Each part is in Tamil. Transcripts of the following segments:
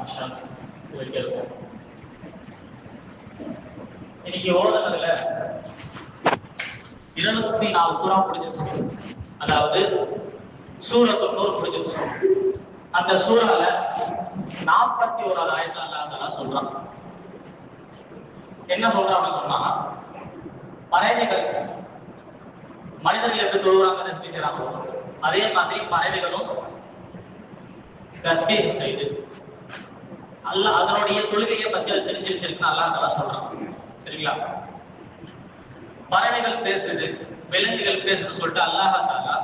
ஃபங்க்ஷன் வைக்கிறோம். இன்னைக்கு ஓதுனதுல 24 சூறா முடிஞ்சிருச்சு. அதாவது சூரத்துல் நூர் முடிஞ்சிருச்சு. அந்த சூறால 41 ஆயத்து அல்லாஹ் சொல்றான். என்ன சொல்றான் அப்படின்னு சொன்னா, பறவைகள் மனிதர்கள் எப்படி தொழுகிறாங்க தஸ்பீஹ் செய்றாங்க, அதே மாதிரி பறவைகளும் தஸ்பீஹ் செய்து அல்லாஹ் அதனுடைய தொழுகையை பத்தி அது தெரிஞ்சு வச்சிருக்குன்னு அல்லாஹ் சொல்றான். சரிங்களா? பறவைகள் பேசுது, விலங்குகள் பேசுதுன்னு சொல்லிட்டு அல்லாஹ் தஆலா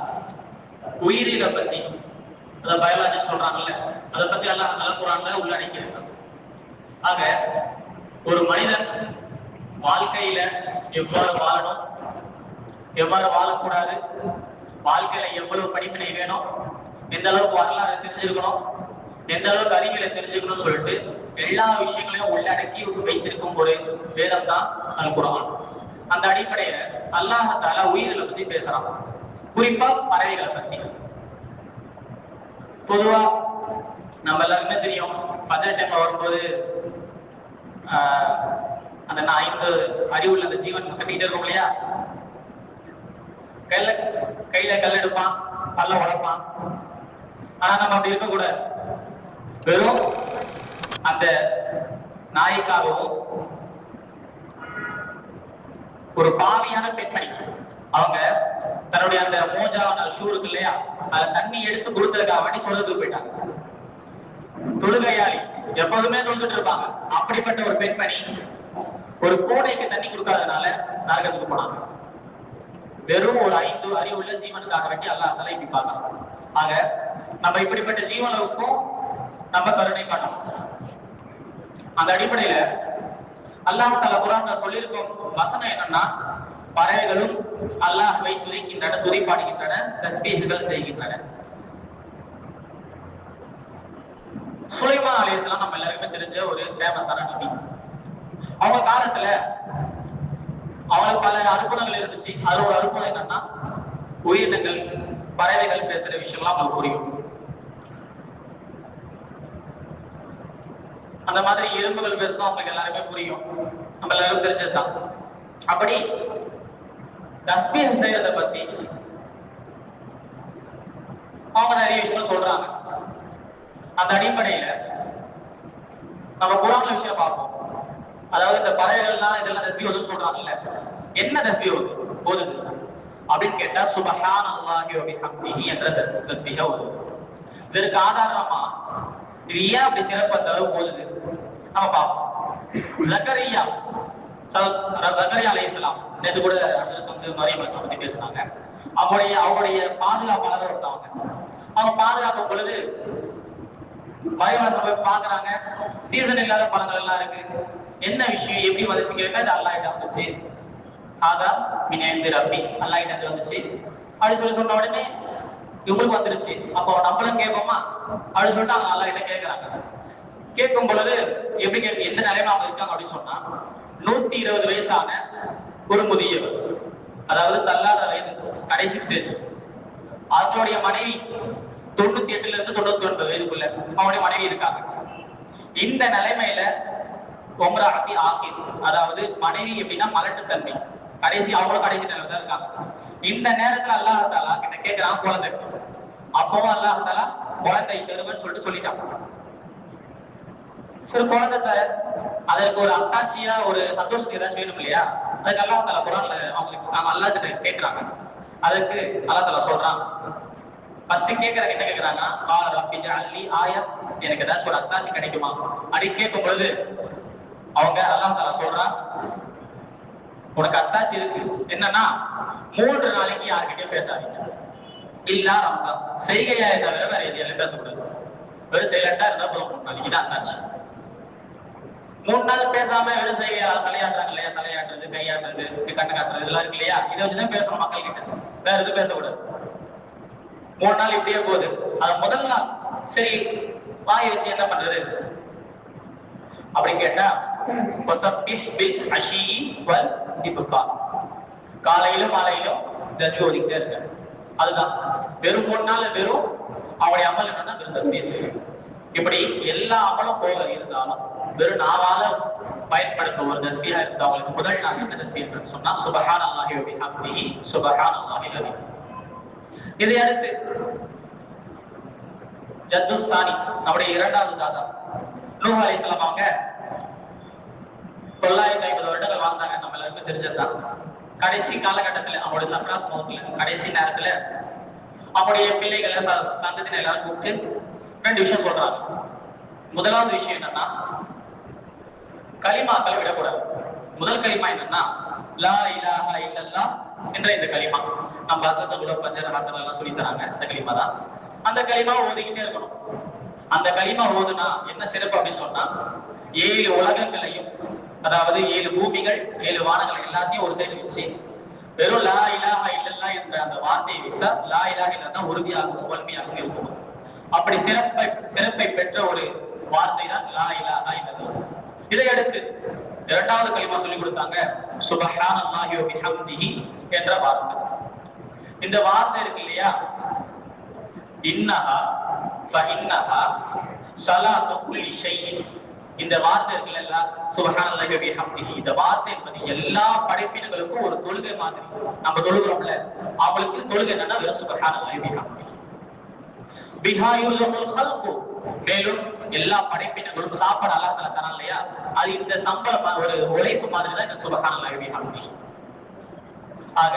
உயிரிகளை பத்தி, அத பயாலஜி சொல்றாங்கல்ல, அதை பத்தி அல்லாஹ் தஆலா குர்ஆன்ல உள்ளடக்கியிருக்காங்க. ஆக ஒரு மனிதன் வாழ்க்கையில எவ்வாறு வாழணும், எவ்வாறு வாழக்கூடாது, வாழ்க்கையில எவ்வளவு படிப்பினை வேணும், எந்த அளவுக்கு வரலாறு தெரிஞ்சிருக்கணும், எந்த அளவுக்கு அறிவியலை தெரிஞ்சுக்கணும்னு சொல்லிட்டு எல்லா விஷயங்களையும் உள்ளடக்கி வைத்திருக்கும் ஒரு வேதம் தான் அல் குர்ஆன். அந்த அடிப்படையில அல்லாஹ் தஆலா உயிர்களை பத்தி பேசுறான், குறிப்பா பறவைகளை பத்தி. பொதுவா நம்ம எல்லாருக்குமே தெரியும், 18 வரும்போது அந்த 5 அறிவுள்ள அந்த ஜீவன் கட்டிக்கிட்டே இருக்கும் இல்லையா? கையில கல் எடுப்பான், பல்ல உடைப்பான். ஆனா நம்ம அப்படி இருக்கக்கூடாது. வெறும் அந்த நாய்க்காகவும் ஒரு பாவியான பெண்மணி, அவங்க தன்னுடைய அந்த மோஜான ஷூ இருக்கு இல்லையா, அதுல தண்ணி எடுத்து கொடுத்ததுக்காக வேண்டி சொல்றதுக்கு போயிட்டாங்க. தொழுகையாளி, எப்போதுமே தொழுதுட்டு இருப்பாங்க. அப்படிப்பட்ட ஒரு பெண்மணி ஒரு பூனைக்கு தண்ணி கொடுக்காதனால நரகத்துக்கு போனாங்க. வெறும் ஒரு 5 அறிவுள்ள ஜீவனுக்காக வேண்டி அல்லாஹ் தஆலா இப்படி பார்க்கணும். ஆக நம்ம இப்படிப்பட்ட ஜீவனுக்கும் நம்ம கருணை காட்டணும். அந்த அடிப்படையில அல்லாஹ் தஆலா குர்ஆன்ல சொல்லியிருக்கும் வசனம் என்னன்னா, பறவைகளும் அல்லாஹ்வை துதிக்கின்றன, துதிப்பாடுகின்றன, தஸ்பீஹ்கள் செய்கின்றன. சுலைமான் அலைஹிஸ்ஸலாம் நம்ம எல்லாருக்குமே தெரிஞ்ச ஒரு ஃபேமஸான நபி. அவங்க காலத்துல அவங்களுக்கு பல அற்புதங்கள் இருந்துச்சு. அது ஒரு அற்புதம் என்னன்னா, உயிரினங்கள் பறவைகள் பேசுற விஷயம்லாம் அவங்களுக்கு புரியும். அந்த மாதிரி எறும்புகள் பேசுனா அவங்களுக்கு எல்லாருமே புரியும், நம்ம எல்லாரும் தெரிஞ்சதுதான். அப்படி தஸ்பீஹ் செய்யறத பத்தி அவங்க நிறைய விஷயம் சொல்றாங்க. அந்த அடிப்படையில நம்ம குர்ஆன்ல விஷயம் பார்ப்போம். அதாவது இந்த பறவைகள்லாம் இதெல்லாம் தஸ்பீஹ் ஓதுன்னு சொல்றாங்கல்ல, என்ன தஸ்பீஹ் ஓதுது அப்படின்னு கேட்டா, சுப்ஹானல்லாஹி வ பிஹம்திஹி என்ற தஸ்பீஹ் ஓதுது. இதற்கு ஆதாரமா இது ஏன் அப்படி சிறப்பு அந்த அளவு போகுது நம்ம பார்ப்போம். ஜக்கரியா அலைஹிஸ்ஸலாம் நேற்று கூட வந்து மரியம் அலைஹிஸ்ஸலாம் பத்தி பேசினாங்க. அவங்களுடைய பாதுகாப்பாளர் ஒருத்தவங்க, அவங்க பாதுகாக்கும் பொழுது மரியம் அலைஹிஸ்ஸலாம் பாக்குறாங்க, சீசன் இல்லாத பழங்கள் எல்லாம் இருக்கு, என்ன விஷயம் எப்படி வந்துச்சு கேட்டா, இது அல்லாஹ் கிட்ட வந்துச்சு, ஆதா மினேந்தி ரப்பி, அல்லாஹ் கிட்ட வந்துச்சு அப்படி சொன்ன உடனே இவங்களுக்கு வந்துருச்சு. அப்போ நம்மளும் கேட்போமா அப்படின்னு சொல்லிட்டு அவங்க அல்லாஹ் கிட்ட கேட்கறாங்க. கேட்கும் பொழுது எப்படி கேட்க, எந்த நிலைமை அவங்க இருக்காங்க அப்படின்னு சொன்னா, 120 வயசான ஒரு முதியவர், அதாவது தள்ளாத வயது, கடைசி ஸ்டேஜ். அவங்களுடைய மனைவி 98 இருந்து 99 வயதுக்குள்ள அவங்களுடைய மனைவி இருக்காங்க. இந்த நிலைமையில உம்ராத்தி ஆகிர், அதாவது மனைவி எப்படின்னா மலட்டுத்தன்மை, கடைசி அவங்களும் கடைசி நிலைமை தான் இருக்காங்க. இந்த நேரத்துல அல்லாஹ் தஆலா கிட்ட கேட்கிறான் குழந்தை. அப்பவும் அல்லாஹ் தஆலா குழந்தை தருவன்னு சொல்லிட்டு சொல்லிட்டான். சரி, குழந்தை அதற்கு ஒரு அத்தாட்சியா ஒரு சந்தோஷம் ஏதாச்சும் வேணும் இல்லையா? அதுக்கு அல்லாஹ் தஆலா குர்ஆன்ல அவங்களுக்கு நாம அல்லாஹ் கிட்ட கேட்கிறாங்க. அதுக்கு அல்லாஹ் தஆலா சொல்றான், ஃபர்ஸ்ட் கேட்கறாங்க, என்ன கேட்கறாங்க, கால ரப்பி ஜஅல்லி ஆயா, எனக்கு ஏதாச்சும் ஒரு அத்தாட்சி கிடைக்குமா அப்படி கேட்கும் பொழுது அவங்க அல்லாஹ் தஆலா சொல்றான், உனக்கு அத்தாட்சி இருக்கு, என்னன்னா 3 நாளைக்கு யார்கிட்டயும் பேசாதீங்க, இல்ல ரம்ஸான், செய்கையாய தவிர வேற எதையாலும் பேசக்கூடாது, வெறும் சைலண்டா இருந்தா போதும். 3 நாளைக்கு தான் அத்தாட்சி. 3 நாள் பேசாம வெறும் செய்கையா தலையாட்டுறாங்க இல்லையா, தலையாட்டுறது, கையாட்டுறது, கண்ணு காட்டுறது, இதெல்லாம் இருக்கு இல்லையா, இதை வச்சுதான் பேசணும் மக்கள் கிட்ட, வேற எதுவும் பேசக்கூடாது. 3 நாள் இப்படியே போகுது. அது முதல் நாள் சரி வாய் வச்சு என்ன பண்றது அப்படின்னு கேட்டா, காலையிலும் மாலையிலும் தஸ்பீஹ் ஓதிக்கிட்டே இருக்க. அதுதான் வெறும் 3 நாள் வெறும் அவருடைய அமல் என்னன்னா வெறும் தஸ்பீஹ் செய்யும். இப்படி எல்லா அமலும் போக இருந்தாலும் வெறும் நாவால பயன்படுத்த ஒரு தஸ்பீஹா இருந்தா அவங்களுக்கு முதல் நாள் என்ன தஸ்பீஹ் சொன்னா சுபஹானல்லாஹி வ பிஹம்திஹி சுபஹானல்லாஹி அலீம். இதை அடுத்து ஜத்துஸ்தானி நம்முடைய இரண்டாவது தாதா நூஹ் அலைஹிஸ்ஸலாம் அவங்க 950 வருடங்கள் வாழ்ந்தாங்க. நம்ம எல்லாருக்கும் தெரிஞ்சதுதான். கடைசி காலகட்டத்துல அவங்களுடைய சக்ராத் மௌத்ல கடைசி நேரத்துல அவங்களுடைய பிள்ளைகளை சந்ததியினர் எல்லாரும் கூப்பிட்டு 2 விஷயம் சொல்றாங்க. முதலாவது விஷயம் என்னன்னா கலிமாக்களை விடக்கூடாது. முதல் கலிமா என்னன்னா லா இலாஹா இல்லல்லாஹ் என்ற இந்த கலிமா நம்ம ஹஸரத் பஜர் ஹசன் எல்லாம் சொல்லி தராங்க. அந்த கலிமா தான். அந்த கலிமா ஓதிக்கிட்டே இருக்கணும். அந்த கலிமா ஓதுனா என்ன சிறப்பு அப்படின்னு சொன்னா 7 உலகங்களையும், அதாவது 7 பூமிகள் 7 வானங்கள் எல்லாத்தையும் ஒரு சைடு வச்சு வெறும் லா இலாஹா இல்லல்லாஹ் என்ற அந்த வார்த்தையை விட்டா லா இலாஹா இல்லல்லாஹ் உறுதியாகவும் வலிமையாகவும் இருக்கும். அப்படி சிறப்பை பெற்ற ஒரு வார்த்தை தான் லா இலாஹா இல்லல்லாஹ். இதை அடுத்து இரண்டாவது கலிமா சொல்லி கொடுத்தாங்க சுபஹானல்லாஹி வ பிஹம்திஹி என்ற வார்த்தை. இந்த வார்த்தை இருக்கு இல்லையா, இன்னஹா ஃபஇன்னஹா ஸலாத்து குல்லி ஷைஇன். இந்த வார்த்தை இருக்குல்ல சுபஹானல்லாஹி வ பிஹம்திஹி, இந்த வார்த்தை என்பது எல்லா படைப்பினங்களுக்கும் ஒரு தொழுகை மாதிரி. நம்ம தொழுகிறோம்ல, அவங்களுக்கு தொழுகை என்னன்னா வெறும் சுபஹானல்லாஹி வ பிஹம்திஹி. பிஹா யுர்ஸகுல் ஹல்கு, மேலும் எல்லா படைப்பினங்களும் சாப்பாடு அல்லாஹ் தஆலா தரான் இல்லையா, அது இந்த சம்பளம் ஒரு உழைப்பு மாதிரி தான் இந்த சுபஹானல்லாஹி வ பிஹம்திஹி. ஆக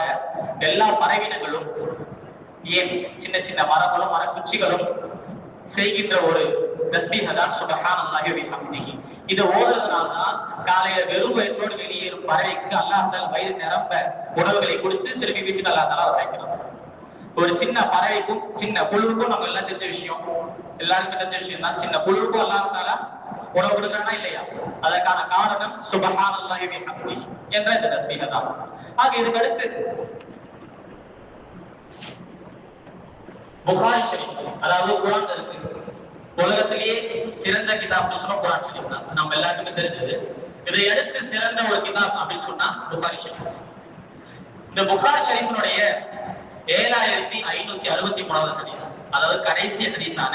எல்லா பறவையினங்களும் ஏன் சின்ன சின்ன மரங்களும் மரக்குச்சிகளும் செய்கின்ற ஒரு தஸ்பீஹ் தான் சுபஹானல்லாஹி வ பிஹம்திஹி. இதை ஓதுறதுனால தான் காலையில வெறும் வயிற்றோடு வெளியேறும் பறவைக்கு அல்லாஹ் தஆலா வயிறு நிரம்ப உணவுகளை கொடுத்து திருப்பி வீட்டுக்கு அல்லாஹ் தஆலா வைக்கிறான். ஒரு சின்ன பறவைக்கும் சின்ன புழுவுக்கும் நம்ம எல்லாம் தெரிஞ்ச விஷயம், எல்லாருக்கும் தெரிஞ்ச விஷயம் தான். சின்ன புழுவுக்கும் அல்லாஹ் தஆலா உணவு கொடுக்கறானா இல்லையா, அதற்கான காரணம் சுபஹானல்லாஹி வ பிஹம்திஹி என்ற இந்த தஸ்பீஹ் தான். ஆக இதுக்கு அடுத்து புகாரி ஷரீஃப், அதாவது குர்ஆன் இருக்கு. உலகத்திலேயே சிறந்த கிதாப்னு சொன்னா குர்ஆன் ஷரீஃப் தான், நம்ம எல்லாருக்குமே தெரிஞ்சது. இதை அடுத்து சிறந்த ஒரு கிதாப் அப்படின்னு சொன்னா புகாரி ஷரீஃப். இந்த புகாரி ஷரீஃபினுடைய 7563வது ஹதீஸ், அதாவது கடைசி ஹதீஸான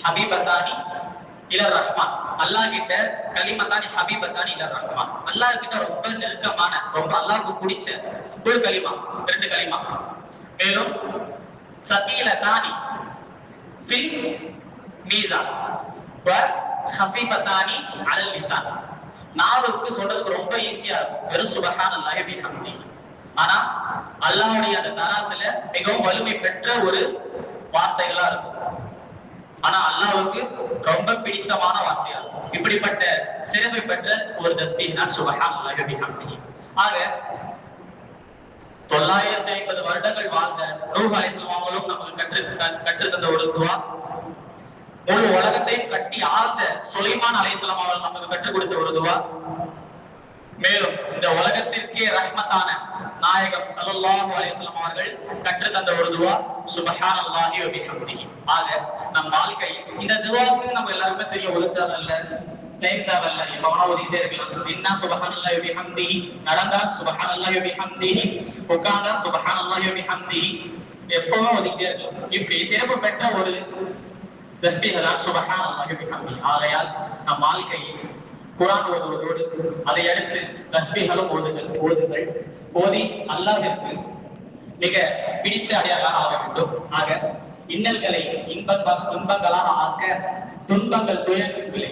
ஹபீபத்தானி இல ரஹ்மான், அல்லாஹ் கிட்ட கலிமத்தானி ஹபீபத்தானி இல ரஹ்மான், அல்லாஹ் கிட்ட ரொம்ப நெருக்கமான, ரொம்ப அல்லாஹ்வுக்கு பிடிச்ச ஒரு கலிமா, 2 கலிமா. மேலும் சகீலத்தானி ஃபில் மீசான் வ ஹபீபத்தானி அலல் லிசான். நாவுக்கு சொல்றதுக்கு ரொம்ப ஈஸியா இருக்கும் வெறும் சுபஹானல்லாஹி வ பிஹம்திஹி. ஆனா அல்லாஹ்வுடைய அந்த தராசுல மிகவும் வலிமை பெற்ற ஒரு வார்த்தைகளா இருக்கும். ஆனா அல்லாஹ்வுக்கு ரொம்ப பிடித்தமான வார்த்தையா இருக்கும். இப்படிப்பட்ட சிறப்பை பெற்ற ஒரு தஸ்பீஹ் தான் சுபஹானல்லாஹி வ பிஹம்திஹி. ஆக 950 வருடங்கள் வாழ்ந்த நூஹ் அலைஹிஸ்ஸலாம் அவங்களும் நமக்கு கற்றுத்தந்த ஒரு துஆ, முழு உலகத்தையும் கட்டி ஆழ்ந்த சுலைமான் அலைஹிஸ்ஸலாம் அவர்கள் நமக்கு கற்றுக் கொடுத்த ஒரு துஆ, மேலும் இந்த உலகத்திற்கே ரஹ்மத்தான நாயகம் ஸல்லல்லாஹு அலைஹி வஸல்லம் அவர்கள் கற்றுத் தந்த ஒரு துஆ சுப்ஹானல்லாஹி வ பிஹம்திஹி. ஆக நம் வாழ்க்கை இந்த துஆவுக்கு நம்ம எல்லாருமே தெரியும், ஒரு தேவையில்ல, டைம் தேவையில்ல, எப்பவனா ஓதிட்டே இருக்கலாம். இன்னா சுப்ஹானல்லாஹி வ பிஹம்திஹி, நடந்தா சுப்ஹானல்லாஹி வ பிஹம்திஹி, உட்கார்ந்தா சுப்ஹானல்லாஹி வ பிஹம்திஹி, எப்பவுமே ஓதிட்டே இருக்கலாம். இப்படி சிறப்பு பெற்ற ஒரு தஸ்பீஹ் தான் சுப்ஹானல்லாஹி வ பிஹம்திஹி. ஆகையால் நம் வாழ்க்கை குர்ஆன் ஓதுவதோடு அதை அடுத்து தஸ்பீஹ்களும் ஓதுங்கள். ஓதி அல்லாஹ்விற்கு மிக பிடித்த அடையாளமாக ஆக வேண்டும். ஆக இன்னல்களை இன்பங்களாக ஆக்க, துன்பங்கள் துயரங்களை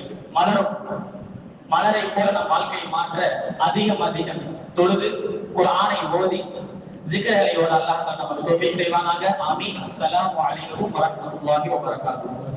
மலரை போல நம் வாழ்க்கையை மாற்ற அதிகம் தொழுது குர்ஆனை ஓதி ஜிக்ர்களை ஓத அல்லாஹ் நமக்கு தௌஃபீக் செய்வானாக. ஆமீன். அஸ்ஸலாமு அலைக்கும் வரஹ்மத்துல்லாஹி வ பரகாத்துஹு.